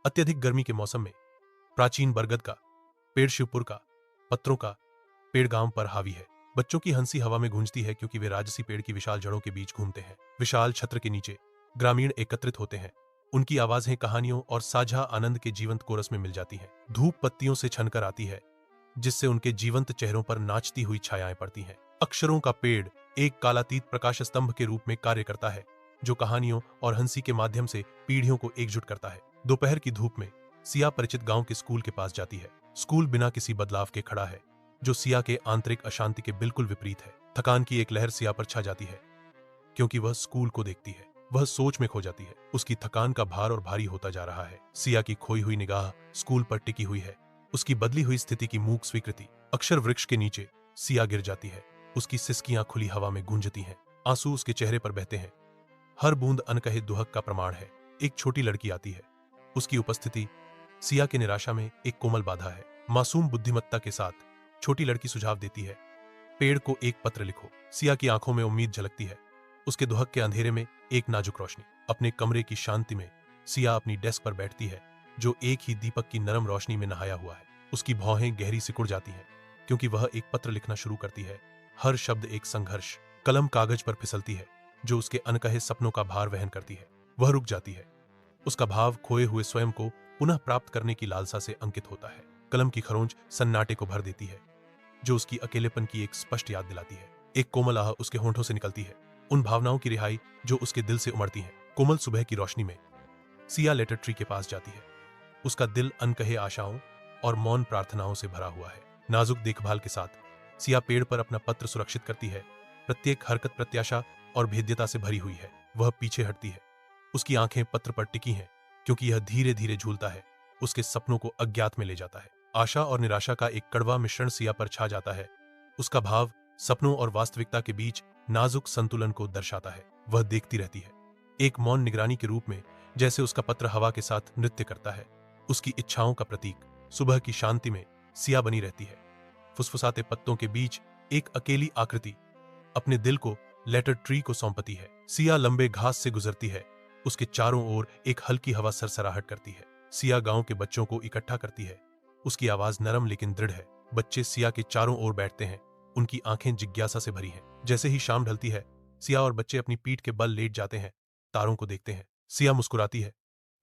अत्यधिक गर्मी के मौसम में प्राचीन बरगद का पेड़, शिवपुर का पत्रों का पेड़ गांव पर हावी है। बच्चों की हंसी हवा में गूंजती है क्योंकि वे राजसी पेड़ की विशाल जड़ों के बीच घूमते हैं। विशाल छत्र के नीचे ग्रामीण एकत्रित होते हैं। उनकी आवाजें कहानियों और साझा आनंद के जीवंत कोरस में मिल जाती हैं। धूप पत्तियों से छनकर आती है, जिससे उनके जीवंत चेहरों पर नाचती हुई छायाएं पड़ती हैं। अक्षरों का पेड़ एक कालातीत प्रकाश स्तंभ के रूप में कार्य करता है, जो कहानियों और हंसी के माध्यम से पीढ़ियों को एकजुट करता है। दोपहर की धूप में सिया परिचित गांव के स्कूल के पास जाती है। स्कूल बिना किसी बदलाव के खड़ा है, जो सिया के आंतरिक अशांति के बिल्कुल विपरीत है। थकान की एक लहर सिया पर छा जाती है, क्योंकि वह स्कूल को देखती है। वह सोच में खो जाती है। उसकी थकान का भार और भारी होता जा रहा है। सिया की खोई हुई निगाह स्कूल पर टिकी हुई है, उसकी बदली हुई स्थिति की मूक स्वीकृति। अक्षर वृक्ष के नीचे सिया गिर जाती है। उसकी सिसकियां खुली हवा में गूंजती हैं। आंसू उसके चेहरे पर बहते हैं। हर बूंद अनकहे दुहक का प्रमाण है। एक छोटी लड़की आती है। उसकी उपस्थिति सिया की निराशा में एक कोमल बाधा है। मासूम बुद्धिमत्ता के साथ छोटी लड़की सुझाव देती है, पेड़ को एक पत्र लिखो। सिया की आंखों में उम्मीद झलकती है। उसके दुहक के अंधेरे में एक नाजुक रोशनी। अपने कमरे की शांति में सिया अपनी डेस्क पर बैठती है, जो एक ही दीपक की नरम रोशनी में नहाया हुआ है। उसकी भौहें गहरी सिकुड़ जाती हैं, क्योंकि वह एक पत्र लिखना शुरू करती है। हर शब्द एक संघर्ष। कलम कागज पर फिसलती है, जो उसके अनकहे सपनों का भार वहन करती है। वह रुक जाती है। उसका भाव खोए हुए स्वयं को पुनः प्राप्त करने की लालसा से अंकित होता है। कलम की खरोंच सन्नाटे को भर देती है, जो उसकी अकेलेपन की एक स्पष्ट याद दिलाती है। एक कोमल आह उसके होंठों से निकलती है, उन भावनाओं की रिहाई जो उसके दिल से उमड़ती हैं। कोमल सुबह की रोशनी में सिया लेटर ट्री के पास जाती है। उसका दिल अनकहे आशाओं और मौन प्रार्थनाओं से भरा हुआ है। नाजुक देखभाल के साथ सिया पेड़ पर अपना पत्र सुरक्षित करती है। प्रत्येक हरकत प्रत्याशा और भेद्यता से भरी हुई है। वह पीछे हटती है। उसकी आंखें पत्र पर टिकी हैं, क्योंकि यह धीरे धीरे झूलता है, उसके सपनों को अज्ञात में ले जाता है। आशा और निराशा का एक कड़वा मिश्रण सिया पर छा जाता है। उसका भाव सपनों और वास्तविकता के बीच नाजुक संतुलन को दर्शाता है। वह देखती रहती है, एक मौन निगरानी के रूप में, जैसे उसका पत्र हवा के साथ नृत्य करता है। उसकी इच्छाओं का प्रतीक सुबह की शांति में सिया बनी रहती है। फुसफुसाते पत्तों के बीच एक अकेली आकृति अपने दिल को लेटर ट्री को सौंपती है। सिया लंबे घास से गुजरती है। उसके चारों ओर एक हल्की हवा सरसराहट करती है। सिया गांव के बच्चों को इकट्ठा करती है। उसकी आवाज नरम लेकिन दृढ़ है। बच्चे सिया के चारों ओर बैठते हैं। उनकी आंखें जिज्ञासा से भरी हैं। जैसे ही शाम ढलती है, सिया और बच्चे अपनी पीठ के बल लेट जाते हैं, तारों को देखते हैं। सिया मुस्कुराती है।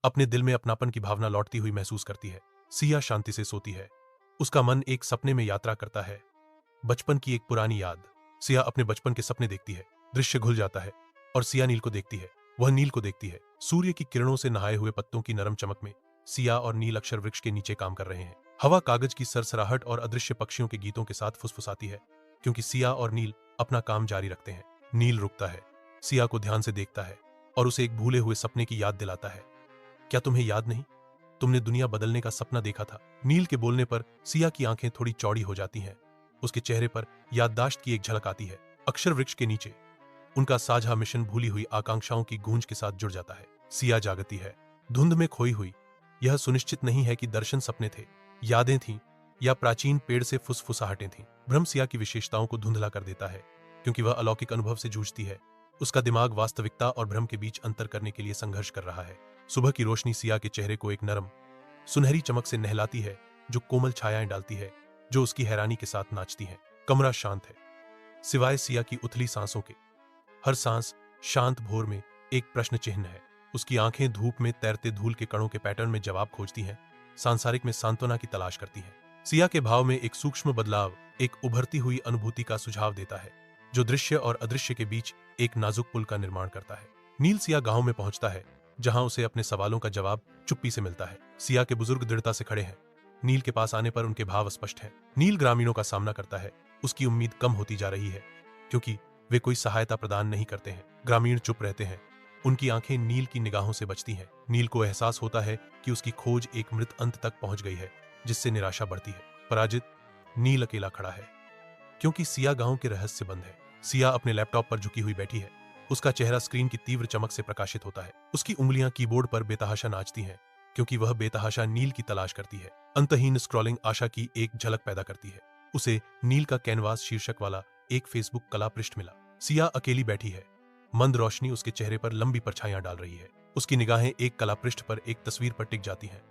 अपने दिल में अपनापन की भावना लौटती हुई महसूस करती है। सिया शांति से सोती है। उसका मन एक सपने में यात्रा करता है, बचपन की एक पुरानी याद। सिया अपने बचपन के सपने देखती है। दृश्य घुल जाता है और सिया नील को देखती है। वह नील को देखती है। सूर्य की किरणों से नहाए हुए पत्तों की नरम चमक में सिया और नील अक्षर वृक्ष के नीचे काम कर रहे हैं। हवा कागज की सरसराहट और अदृश्य पक्षियों के गीतों के साथ फुसफुसाती है, क्योंकि सिया और नील अपना काम जारी रखते हैं। नील रुकता है, सिया को ध्यान से देखता है और उसे एक भूले हुए सपने की याद दिलाता है। क्या तुम्हें याद नहीं, तुमने दुनिया बदलने का सपना देखा था? नील के बोलने पर सिया की आंखें थोड़ी चौड़ी हो जाती हैं। उसके चेहरे पर याददाश्त की एक झलक आती है। अक्षर वृक्ष के नीचे उनका साझा मिशन भूली हुई आकांक्षाओं की गूंज के साथ जुड़ जाता है। सिया जागती है। धुंध में खोई हुई, यह सुनिश्चित नहीं है कि दर्शन सपने थे, यादें थीं, या प्राचीन पेड़ से फुसफुसाहटें थीं। भ्रम सिया की विशेषताओं को धुंधला कर देता है, क्योंकि वह अलौकिक अनुभव से जूझती है। उसका दिमाग वास्तविकता और भ्रम के बीच अंतर करने के लिए संघर्ष कर रहा है। सुबह की रोशनी सिया के चेहरे को एक नरम सुनहरी चमक से नहलाती है, जो कोमल छायाएं डालती है, जो उसकी हैरानी के साथ नाचती हैं। कमरा शांत है, सिवाय सिया की उथली सांसों के। हर सांस शांत भोर में एक प्रश्न चिन्ह है। उसकी आंखें धूप में तैरते धूल के कणों के पैटर्न में जवाब खोजती हैं, सांसारिक में सांत्वना की तलाश करती हैं। सिया के भाव में एक सूक्ष्म बदलाव एक उभरती हुई अनुभूति का सुझाव देता है, जो दृश्य और अदृश्य के बीच एक नाजुक पुल का निर्माण करता है। नील सिया गांव में पहुंचता है, जहां उसे अपने सवालों का जवाब चुप्पी से मिलता है। सिया के बुजुर्ग दृढ़ता से खड़े हैं। नील के पास आने पर उनके भाव स्पष्ट हैं। नील ग्रामीणों का सामना करता है। उसकी उम्मीद कम होती जा रही है, क्योंकि वे कोई सहायता प्रदान नहीं करते हैं। ग्रामीण चुप रहते हैं। उनकी आंखें नील की निगाहों से बचती हैं। नील को एहसास होता है कि उसकी खोज एक मृत अंत तक पहुंच गई है, जिससे निराशा बढ़ती है। पराजित नील अकेला खड़ा है, क्योंकि सिया गांव के रहस्य बंद है। सिया अपने लैपटॉप पर झुकी हुई बैठी है। उसका चेहरा स्क्रीन की तीव्र चमक से प्रकाशित होता है। उसकी उंगलियां कीबोर्ड पर बेतहाशा नाचती हैं, क्योंकि वह बेतहाशा नील की तलाश करती है। अंतहीन स्क्रॉलिंग आशा की एक झलक पैदा करती है। उसे नील का कैनवास शीर्षक वाला एक फेसबुक कला पृष्ठ मिला। सिया अकेली बैठी है। मंद रोशनी उसके चेहरे पर लंबी परछाइयां डाल रही है। उसकी निगाहें एक कलापृष्ठ पर एक तस्वीर पर टिक जाती हैं।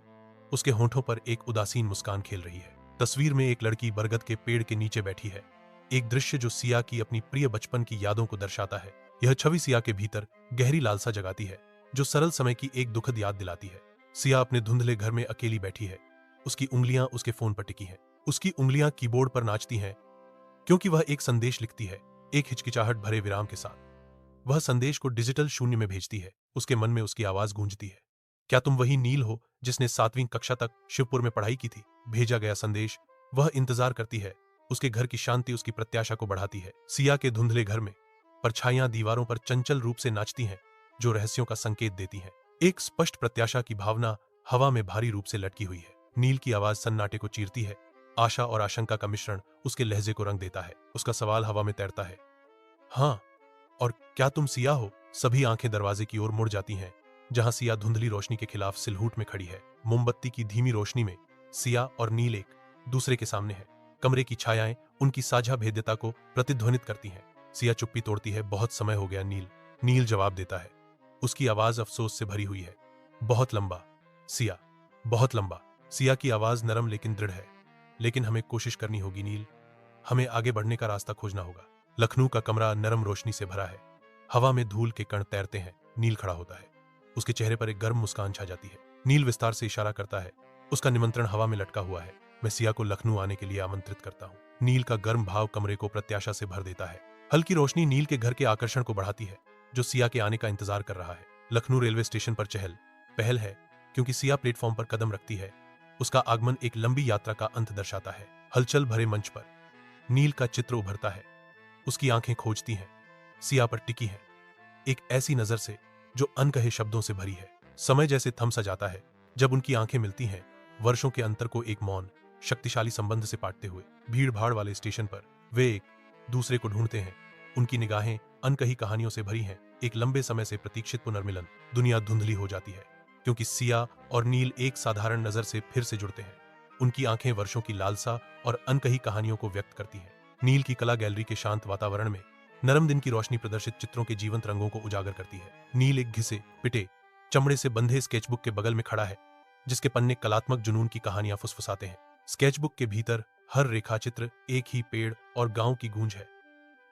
उसके होंठों पर एक उदासीन मुस्कान खेल रही है। तस्वीर में एक लड़की बरगद के पेड़ के नीचे बैठी है, एक दृश्य जो सिया की अपनी प्रिय बचपन की यादों को दर्शाता है। यह छवि सिया के भीतर गहरी लालसा जगाती है, जो सरल समय की एक दुखद याद दिलाती है। सिया अपने धुंधले घर में अकेली बैठी है। उसकी उंगलियां उसके फोन पर टिकी हैं। उसकी उंगलियां कीबोर्ड पर नाचती हैं, क्योंकि वह एक संदेश लिखती है, एक हिचकिचाहट भरे विराम के साथ। वह संदेश को डिजिटल शून्य में भेजती है। उसके मन में उसकी आवाज गूंजती है, क्या तुम वही नील हो जिसने 7वीं कक्षा तक शिवपुर में पढ़ाई की थी? भेजा गया संदेश। वह इंतजार करती है। उसके घर की शांति उसकी प्रत्याशा को बढ़ाती है। सिया के धुंधले घर में परछाइयां दीवारों पर चंचल रूप से नाचती हैं, जो रहस्यों का संकेत देती हैं। एक स्पष्ट प्रत्याशा की भावना हवा में भारी रूप से लटकी हुई है। नील की आवाज सन्नाटे को चीरती है। आशा और आशंका का मिश्रण उसके लहजे को रंग देता है। उसका सवाल हवा में तैरता है, हाँ, और क्या तुम सिया हो? सभी आंखें दरवाजे की ओर मुड़ जाती हैं, जहां सिया धुंधली रोशनी के खिलाफ सिलहूट में खड़ी है। मोमबत्ती की धीमी रोशनी में सिया और नील एक दूसरे के सामने है। कमरे की छायाएं उनकी साझा भेद्यता को प्रतिध्वनित करती हैं। सिया चुप्पी तोड़ती है, बहुत समय हो गया नील। नील जवाब देता है, उसकी आवाज अफसोस से भरी हुई है, बहुत लंबा। सिया, बहुत लंबा। सिया की आवाज नरम लेकिन दृढ़ है, लेकिन हमें कोशिश करनी होगी नील। हमें आगे बढ़ने का रास्ता खोजना होगा। लखनऊ का कमरा नरम रोशनी से भरा है। हवा में धूल के कण तैरते हैं। नील खड़ा होता है। उसके चेहरे पर एक गर्म मुस्कान छा जाती है। नील विस्तार से इशारा करता है। उसका निमंत्रण हवा में लटका हुआ है। मैं सिया को लखनऊ आने के लिए आमंत्रित करता हूँ। नील का गर्म भाव कमरे को प्रत्याशा से भर देता है। हल्की रोशनी नील के घर के आकर्षण को बढ़ाती है, जो सिया के आने का इंतजार कर रहा है। लखनऊ रेलवे स्टेशन पर चहल पहल है, क्योंकि सिया प्लेटफॉर्म पर कदम रखती है। उसका आगमन एक लंबी यात्रा का अंत दर्शाता है। हलचल भरे मंच पर नील का चित्र उभरता है। उसकी आंखें खोजती हैं, सिया पर टिकी हैं, एक ऐसी नजर से जो अनकहे शब्दों से भरी है। समय जैसे थम सा जाता है जब उनकी आंखें मिलती हैं, वर्षों के अंतर को एक मौन शक्तिशाली संबंध से पाटते हुए। भीड़ भाड़ वाले स्टेशन पर वे एक दूसरे को ढूंढते हैं। उनकी निगाहें अनकही कहानियों से भरी हैं, एक लंबे समय से प्रतीक्षित पुनर्मिलन। दुनिया धुंधली हो जाती है, क्योंकि सिया और नील एक साधारण नजर से फिर से जुड़ते हैं। उनकी आंखें वर्षों की लालसा और अनकही कहानियों को व्यक्त करती हैं। नील की कला गैलरी के शांत वातावरण में नरम दिन की रोशनी प्रदर्शित चित्रों के जीवंत रंगों को उजागर करती है। नील एक घिसे पिटे चमड़े से बंधे स्केचबुक के बगल में खड़ा है, जिसके पन्ने कलात्मक जुनून की कहानियां फुसफुसाते हैं। स्केचबुक के भीतर हर रेखाचित्र एक ही पेड़ और गांव की गूंज है,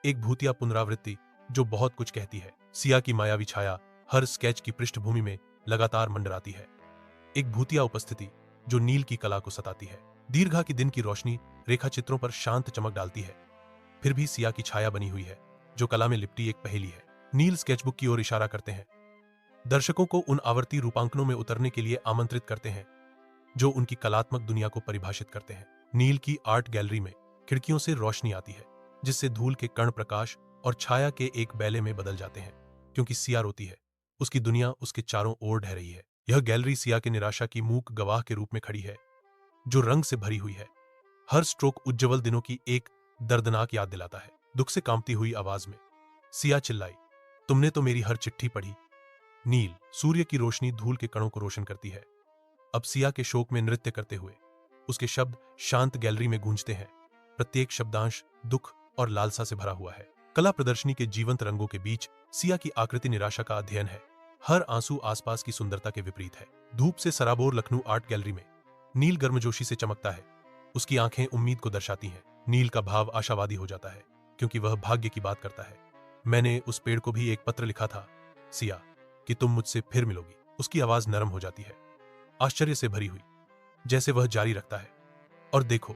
एक भूतिया पुनरावृत्ति जो बहुत कुछ कहती है। सिया की मायावी छाया हर स्केच की पृष्ठभूमि में लगातार मंडराती है, एक भूतिया उपस्थिति जो नील की कला को सताती है। दीर्घा की दिन की रोशनी रेखाचित्रों पर शांत चमक डालती है, फिर भी सिया की छाया बनी हुई है, जो कला में लिपटी एक पहेली है। नील स्केचबुक की ओर इशारा करते हैं, दर्शकों को उन आवर्ती रूपांकनों में उतरने के लिए आमंत्रित करते हैं जो उनकी कलात्मक दुनिया को परिभाषित करते हैं। नील की आर्ट गैलरी में खिड़कियों से रोशनी आती है, जिससे धूल के कण प्रकाश और छाया के एक बैले में बदल जाते हैं। क्योंकि सिया रोती है, उसकी दुनिया उसके चारों ओर ढह रही है। यह गैलरी सिया के निराशा की मूक गवाह के रूप में खड़ी है, जो रंग से भरी हुई है। हर स्ट्रोक उज्ज्वल दिनों की एक दर्दनाक याद दिलाता है। दुख से कांपती हुई आवाज में सिया चिल्लाई, तुमने तो मेरी हर चिट्ठी पढ़ी। नील, सूर्य की रोशनी धूल के कणों को रोशन करती है। अब सिया के शोक में नृत्य करते हुए उसके शब्द शांत गैलरी में गूंजते हैं। प्रत्येक शब्दांश दुख और लालसा से भरा हुआ है। कला प्रदर्शनी के जीवंत रंगों के बीच सिया की आकृति निराशा का अध्ययन है। हर आंसू आसपास की सुंदरता के विपरीत है। धूप से सराबोर लखनऊ आर्ट गैलरी में नील गर्मजोशी से चमकता है। उसकी आंखें उम्मीद को दर्शाती हैं। नील का भाव आशावादी हो जाता है, क्योंकि वह भाग्य की बात करता है। मैंने उस पेड़ को भी एक पत्र लिखा था सिया, कि तुम मुझसे फिर मिलोगी। उसकी आवाज नरम हो जाती है, आश्चर्य से भरी हुई, जैसे वह जारी रखता है, और देखो,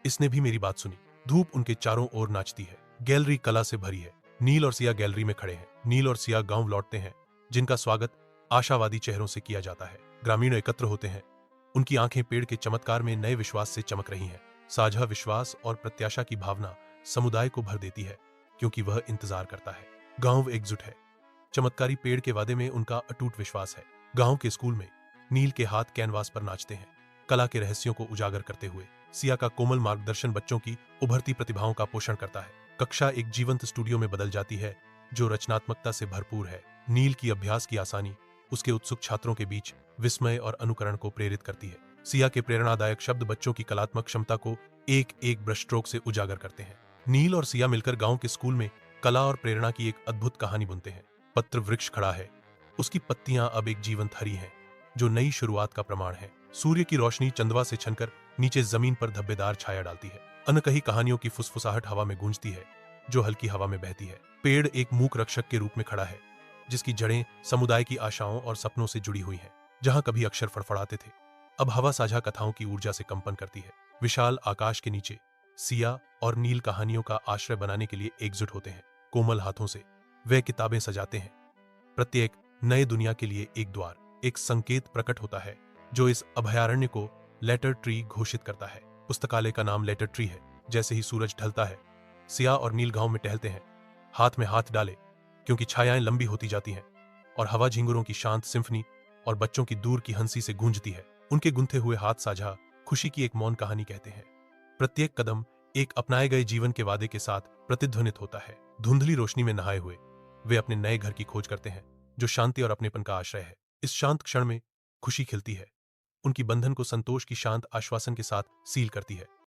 इसने भी मेरी बात सुनी। धूप उनके चारों ओर नाचती है। गैलरी कला से भरी है। नील और सिया गैलरी में खड़े हैं। नील और सिया गांव लौटते हैं, जिनका स्वागत आशावादी चेहरों से किया जाता है। ग्रामीण एकत्र होते हैं। उनकी आंखें पेड़ के चमत्कार में नए विश्वास से चमक रही हैं। साझा विश्वास और प्रत्याशा की भावना समुदाय को भर देती है, क्योंकि वह इंतजार करता है। गांव एकजुट है। चमत्कारी पेड़ के वादे में उनका अटूट विश्वास है। गांव के स्कूल में नील के हाथ कैनवास पर नाचते हैं, कला के रहस्यों को उजागर करते हुए। सिया का कोमल मार्गदर्शन बच्चों की उभरती प्रतिभाओं का पोषण करता है। कक्षा एक जीवंत स्टूडियो में बदल जाती है, जो रचनात्मकता से भरपूर है। नील की अभ्यास की आसानी उसके उत्सुक छात्रों के बीच विस्मय और अनुकरण को प्रेरित करती है। सिया के प्रेरणादायक शब्द बच्चों की कलात्मक क्षमता को एक एक ब्रश स्ट्रोक से उजागर करते हैं। नील और सिया मिलकर गांव के स्कूल में कला और प्रेरणा की एक अद्भुत कहानी बुनते हैं। पत्र वृक्ष खड़ा है, उसकी पत्तियां अब एक जीवंत हरी हैं, जो नई शुरुआत का प्रमाण है। सूर्य की रोशनी चंदवा से छनकर नीचे जमीन पर धब्बेदार छाया डालती है। अनकही कहानियों की फुसफुसाहट हवा में गूंजती है, जो हल्की हवा में बहती है। पेड़ एक मूक रक्षक के रूप में खड़ा है, जिसकी जड़ें समुदाय की आशाओं और सपनों से जुड़ी हुई हैं। जहां कभी अक्षर फड़फड़ाते थे, अब हवा साझा कथाओं की ऊर्जा से कंपन करती है। विशाल आकाश के नीचे सिया और नील कहानियों का आश्रय बनाने के लिए एकजुट होते हैं। कोमल हाथों से वे किताबें सजाते हैं। प्रत्येक नए दुनिया के लिए एक द्वार, एक संकेत प्रकट होता है, जो इस अभयारण्य को लेटर ट्री घोषित करता है। पुस्तकालय का नाम लेटर ट्री है। जैसे ही सूरज ढलता है, सिया और नील गांव में टहलते हैं, हाथ में हाथ डाले, क्योंकि छायाएं लंबी होती जाती हैं और हवा झिंगुरों की शांत सिम्फनी और बच्चों की दूर की हंसी से गूंजती है। उनके गुंथे हुए हाथ साझा खुशी की एक मौन कहानी कहते हैं। प्रत्येक कदम एक अपनाए गए जीवन के वादे के साथ प्रतिध्वनित होता है। धुंधली रोशनी में नहाए हुए वे अपने नए घर की खोज करते हैं, जो शांति और अपनेपन का आश्रय है। इस शांत क्षण में खुशी खिलती है, उनकी बंधन को संतोष की शांत आश्वासन के साथ सील करती है।